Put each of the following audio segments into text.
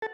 This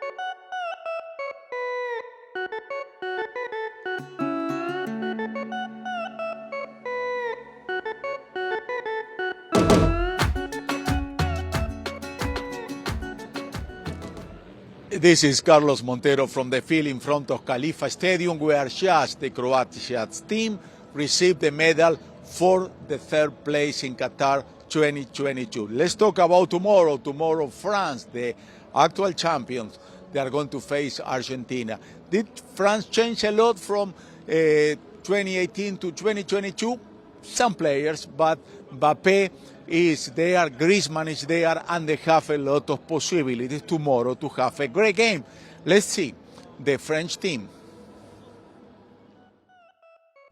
is Carlos Montero from the field in front of Khalifa Stadium, where just the Croatian team received the medal for the third place in Qatar 2022. Let's talk about tomorrow. Tomorrow, France, the actual champions, they are going to face Argentina. Did France change a lot from 2018 to 2022? Some players, but Mbappé is there, Griezmann is there, and they have a lot of possibilities tomorrow to have a great game. Let's see the French team.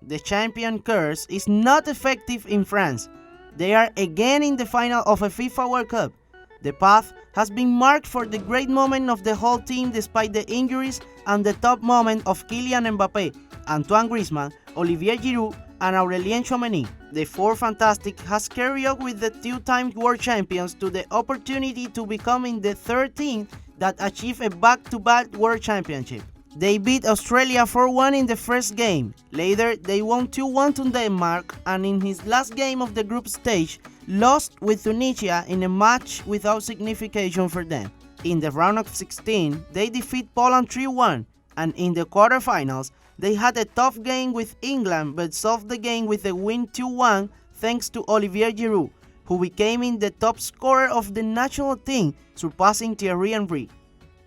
The champion curse is not effective in France. They are again in the final of a FIFA World Cup. The path has been marked for the great moment of the whole team despite the injuries and the top moment of Kylian Mbappé, Antoine Griezmann, Olivier Giroud, and Aurelien Tchouameni. The four Fantastic has carried on with the two-time world champions to the opportunity to becoming the third team that achieved a back-to-back world championship. They beat Australia 4-1 in the first game. Later, they won 2-1 to Denmark, and in his last game of the group stage, lost with Tunisia in a match without signification for them. In the round of 16, they defeat Poland 3-1, and in the quarterfinals, they had a tough game with England but solved the game with a win 2-1 thanks to Olivier Giroud, who became the top scorer of the national team, surpassing Thierry Henry.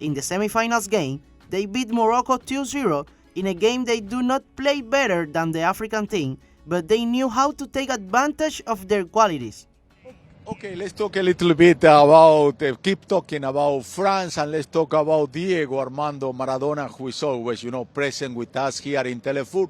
In the semifinals game, they beat Morocco 2-0 in a game they do not play better than the African team, but they knew how to take advantage of their qualities. Okay, let's talk a little bit about, keep talking about France, and let's talk about Diego Armando Maradona, who is always, present with us here in Telefur.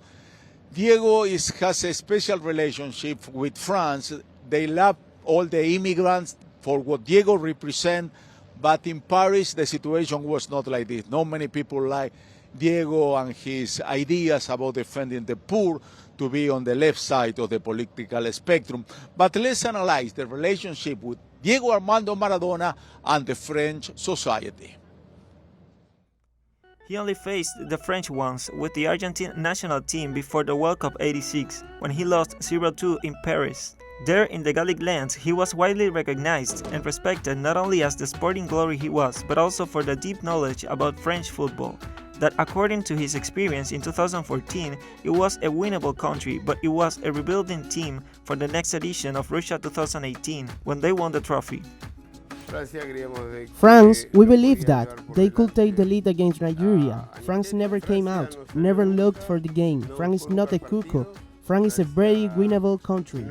Diego has a special relationship with France. They love all the immigrants for what Diego represents, but in Paris the situation was not like this. Not many people like Diego and his ideas about defending the poor to be on the left side of the political spectrum. But let's analyze the relationship with Diego Armando Maradona and the French society. He only faced the French once with the Argentine national team before the World Cup '86, when he lost 0-2 in Paris. There in the Gallic lands, he was widely recognized and respected not only as the sporting glory he was, but also for the deep knowledge about French football. That according to his experience in 2014, it was a winnable country, but it was a rebuilding team for the next edition of Russia 2018, when they won the trophy. France, we believe that they could take the lead against Nigeria. France never came out, never looked for the game. France is not a cuckoo. France is a very winnable country.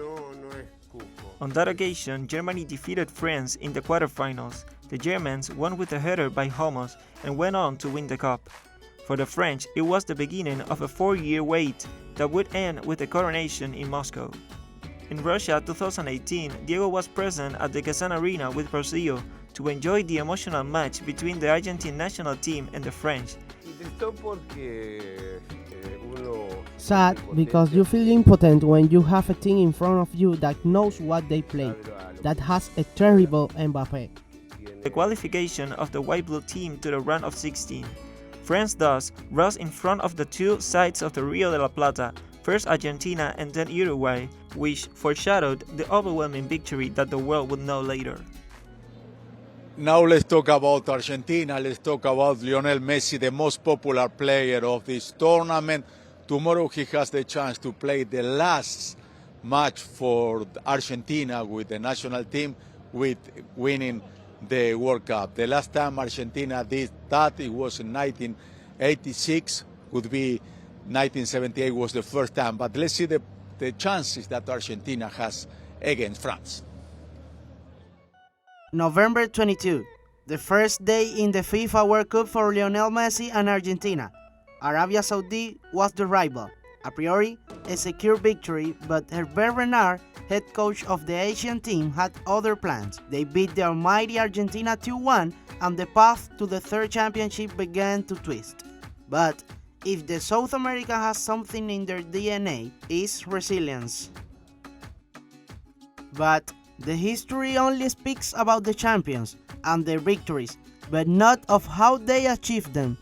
On that occasion, Germany defeated France in the quarterfinals. The Germans won with a header by Homos and went on to win the cup. For the French, it was the beginning of a 4-year wait that would end with the coronation in Moscow. In Russia 2018, Diego was present at the Kazan Arena with Rosillo to enjoy the emotional match between the Argentine national team and the French. Sad because you feel impotent when you have a team in front of you that knows what they play, that has a terrible Mbappé. The qualification of the white-blue team to the round of 16. France thus rose in front of the two sides of the Rio de la Plata, first Argentina and then Uruguay, which foreshadowed the overwhelming victory that the world would know later. Now let's talk about Argentina. Let's talk about Lionel Messi, the most popular player of this tournament. Tomorrow he has the chance to play the last match for Argentina with the national team, with winning the World Cup. The last time Argentina did that, it was in 1986, could be 1978 was the first time. But let's see the chances that Argentina has against France. November 22, the first day in the FIFA World Cup for Lionel Messi and Argentina. Arabia Saudi was the rival. A priori, a secure victory, but Herbert Renard, head coach of the Asian team, had other plans. They beat the almighty Argentina 2-1, and the path to the third championship began to twist. But if the South America has something in their DNA, it's resilience. But the history only speaks about the champions and their victories, but not of how they achieved them.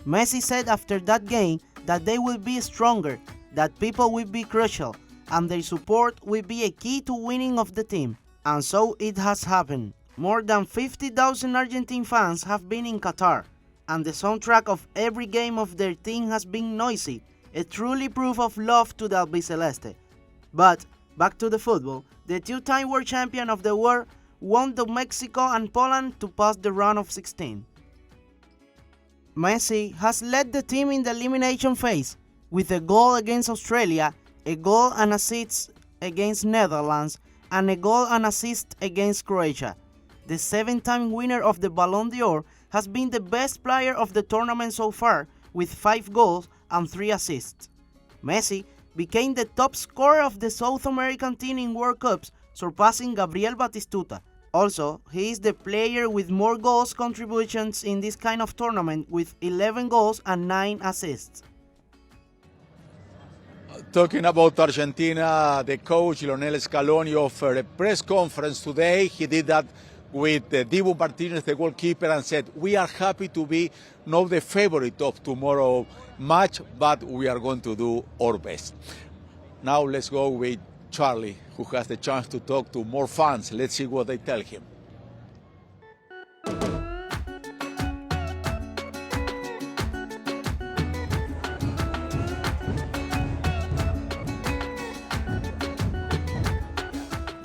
Messi said after that game that they will be stronger, that people will be crucial, and their support will be a key to winning of the team. And so it has happened. More than 50,000 Argentine fans have been in Qatar, and the soundtrack of every game of their team has been noisy, a truly proof of love to the Albiceleste. But, back to the football, the two-time world champion of the world won to Mexico and Poland to pass the round of 16. Messi has led the team in the elimination phase, with a goal against Australia, a goal and assist against Netherlands, and a goal and assist against Croatia. The 7-time winner of the Ballon d'Or has been the best player of the tournament so far, with 5 goals and 3 assists. Messi became the top scorer of the South American team in World Cups, surpassing Gabriel Batistuta. Also, he is the player with more goals contributions in this kind of tournament, with 11 goals and 9 assists. Talking about Argentina, the coach Lionel Scaloni offered a press conference today. He did that with Dibu Martinez, the goalkeeper, and said, "We are happy to be not the favorite of tomorrow's match, but we are going to do our best." Now let's go with Charlie, who has the chance to talk to more fans. Let's see what they tell him.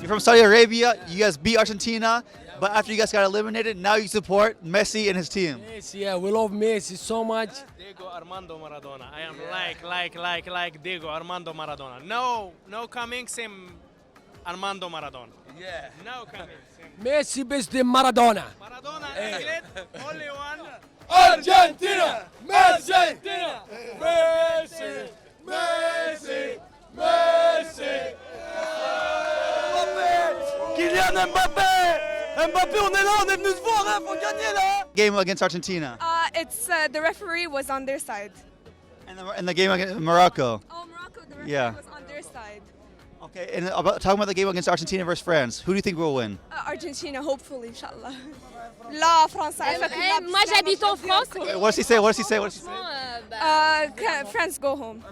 You're from Saudi Arabia, you guys beat Argentina, but after you guys got eliminated, now you support Messi and his team. Messi, yeah, we love Messi so much. Diego Armando Maradona. I am like Diego Armando Maradona. No coming same Armando Maradona. Yeah. No coming same. Messi best than Maradona. Maradona, England, only one. Argentina! Messi! Messi! Messi! Messi! Kylian Mbappé! Mbappé, on est là, on est venu te voir, hein, faut gagner là! Game against Argentina. It's the referee was on their side. And the game against Morocco. Oh, Morocco, the referee Yeah. was on their side. Okay, and talking about the game against Argentina versus France, who do you think will win? Argentina, hopefully, inshallah. La France. Moi, j'habite en France. What does he say? What does he say? What does he say? France go home.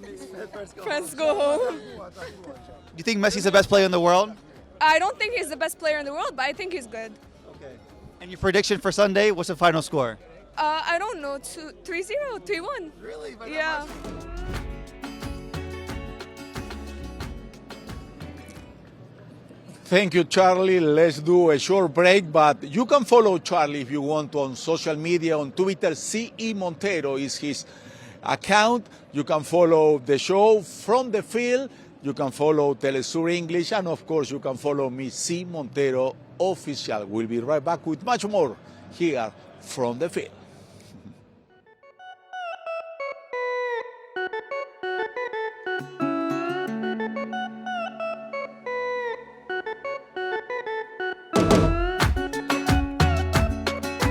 France go home. Do you think Messi's the best player in the world? I don't think he's the best player in the world, but I think he's good. Okay. And your prediction for Sunday? What's the final score? I don't know, 3-0, 3-1. Really? Yeah. Thank you, Charlie. Let's do a short break, but you can follow Charlie if you want to on social media. On Twitter, CE Montero is his account. You can follow the show from the field. You can follow Telesur English, and of course, you can follow me, C. Montero Official. We'll be right back with much more here from the field.